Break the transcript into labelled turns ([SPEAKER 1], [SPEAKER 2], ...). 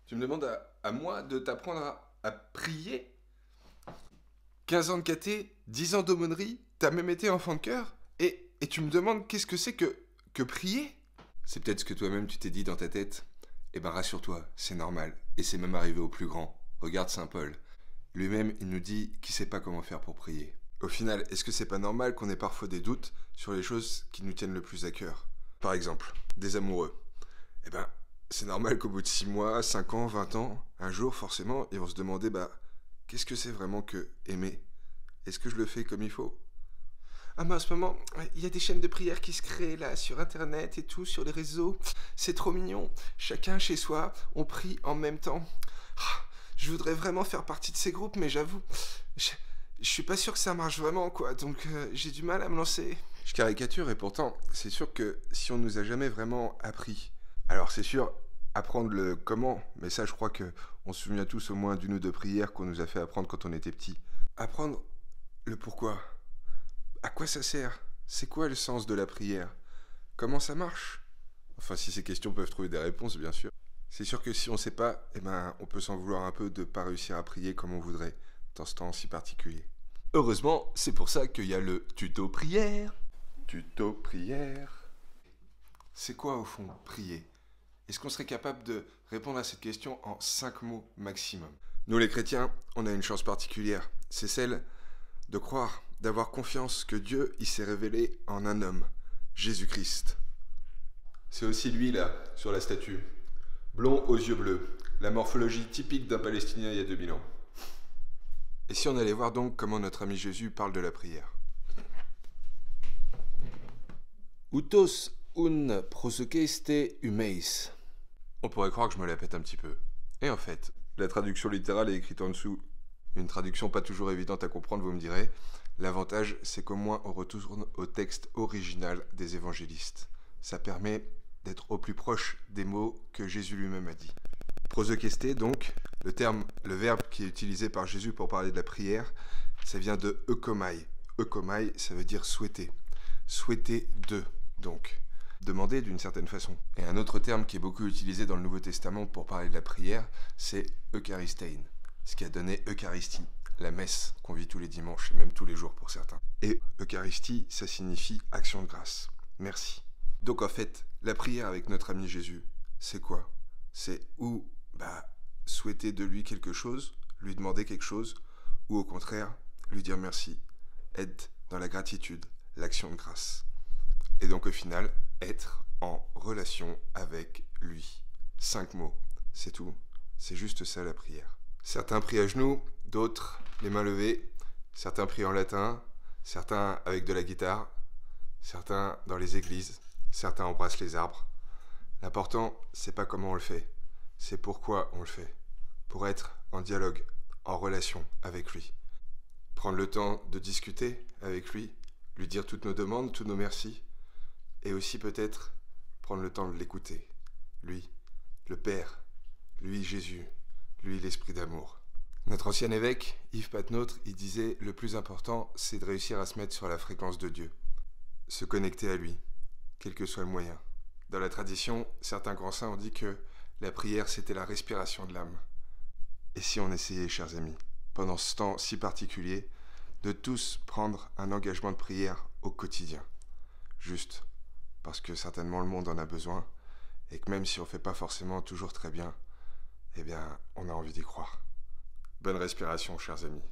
[SPEAKER 1] Tu me demandes à moi de t'apprendre à prier? 15 ans de caté, 10 ans d'aumônerie, t'as même été enfant de cœur et tu me demandes qu'est-ce que c'est que prier? C'est peut-être ce que toi-même tu t'es dit dans ta tête. Eh ben rassure-toi, c'est normal. Et c'est même arrivé au plus grand. Regarde Saint Paul. Lui-même, il nous dit qu'il sait pas comment faire pour prier. Au final, est-ce que c'est pas normal qu'on ait parfois des doutes sur les choses qui nous tiennent le plus à cœur? Par exemple, des amoureux. Eh ben, c'est normal qu'au bout de 6 mois, 5 ans, 20 ans, un jour, forcément, ils vont se demander, qu'est-ce que c'est vraiment que aimer? Est-ce que je le fais comme il faut? Ah mais en ce moment, il y a des chaînes de prière qui se créent là, sur internet et tout, sur les réseaux. C'est trop mignon. Chacun chez soi, on prie en même temps. Ah, je voudrais vraiment faire partie de ces groupes, mais j'avoue, je suis pas sûr que ça marche vraiment, quoi. Donc j'ai du mal à me lancer. Je caricature et pourtant, c'est sûr que si on nous a jamais vraiment appris, alors c'est sûr, apprendre le comment, mais ça je crois que on se souvient tous au moins d'une ou deux prières qu'on nous a fait apprendre quand on était petit. Apprendre le pourquoi. À quoi ça sert? C'est quoi le sens de la prière? Comment ça marche? Enfin, si ces questions peuvent trouver des réponses, bien sûr. C'est sûr que si on sait pas, eh ben, on peut s'en vouloir un peu de pas réussir à prier comme on voudrait, dans ce temps si particulier. Heureusement, c'est pour ça qu'il y a le tuto prière. Tuto prière. C'est quoi au fond, prier? Est-ce qu'on serait capable de répondre à cette question en 5 mots maximum? Nous les chrétiens, on a une chance particulière. C'est celle de croire, d'avoir confiance que Dieu, il s'est révélé en un homme, Jésus-Christ. C'est aussi lui là, sur la statue. Blond aux yeux bleus, la morphologie typique d'un Palestinien il y a 2000 ans. Et si on allait voir donc comment notre ami Jésus parle de la prière? Utos un prosokeste humeis. On pourrait croire que je me la pète un petit peu. Et en fait, la traduction littérale est écrite en dessous. Une traduction pas toujours évidente à comprendre, vous me direz. L'avantage, c'est qu'au moins on retourne au texte original des évangélistes. Ça permet d'être au plus proche des mots que Jésus lui-même a dit. Prosokeste, donc, le verbe qui est utilisé par Jésus pour parler de la prière, ça vient de eukomai. Eukomai, ça veut dire souhaiter. Souhaiter de, donc. Demander d'une certaine façon. Et un autre terme qui est beaucoup utilisé dans le Nouveau Testament pour parler de la prière, c'est eucharistein, ce qui a donné Eucharistie, la messe qu'on vit tous les dimanches et même tous les jours pour certains. Et Eucharistie, ça signifie action de grâce. Merci. Donc en fait, la prière avec notre ami Jésus, c'est quoi? C'est ou souhaiter de lui quelque chose, lui demander quelque chose, ou au contraire, lui dire merci, être dans la gratitude, l'action de grâce. Et donc au final, être en relation avec lui. 5 mots, c'est tout. C'est juste ça la prière. Certains prient à genoux, d'autres les mains levées, certains prient en latin, certains avec de la guitare, certains dans les églises, certains embrassent les arbres. L'important, c'est pas comment on le fait, c'est pourquoi on le fait. Pour être en dialogue, en relation avec lui. Prendre le temps de discuter avec lui, lui dire toutes nos demandes, tous nos merci, et aussi peut-être prendre le temps de l'écouter. Lui, le Père, lui Jésus, lui l'Esprit d'amour. Notre ancien évêque, Yves Patenotre, il disait « Le plus important, c'est de réussir à se mettre sur la fréquence de Dieu. Se connecter à lui, quel que soit le moyen. » Dans la tradition, certains grands saints ont dit que la prière, c'était la respiration de l'âme. Et si on essayait, chers amis, pendant ce temps si particulier, de tous prendre un engagement de prière au quotidien, juste parce que certainement le monde en a besoin, et que même si on ne fait pas forcément toujours très bien, eh bien, on a envie d'y croire. Bonne respiration, chers amis.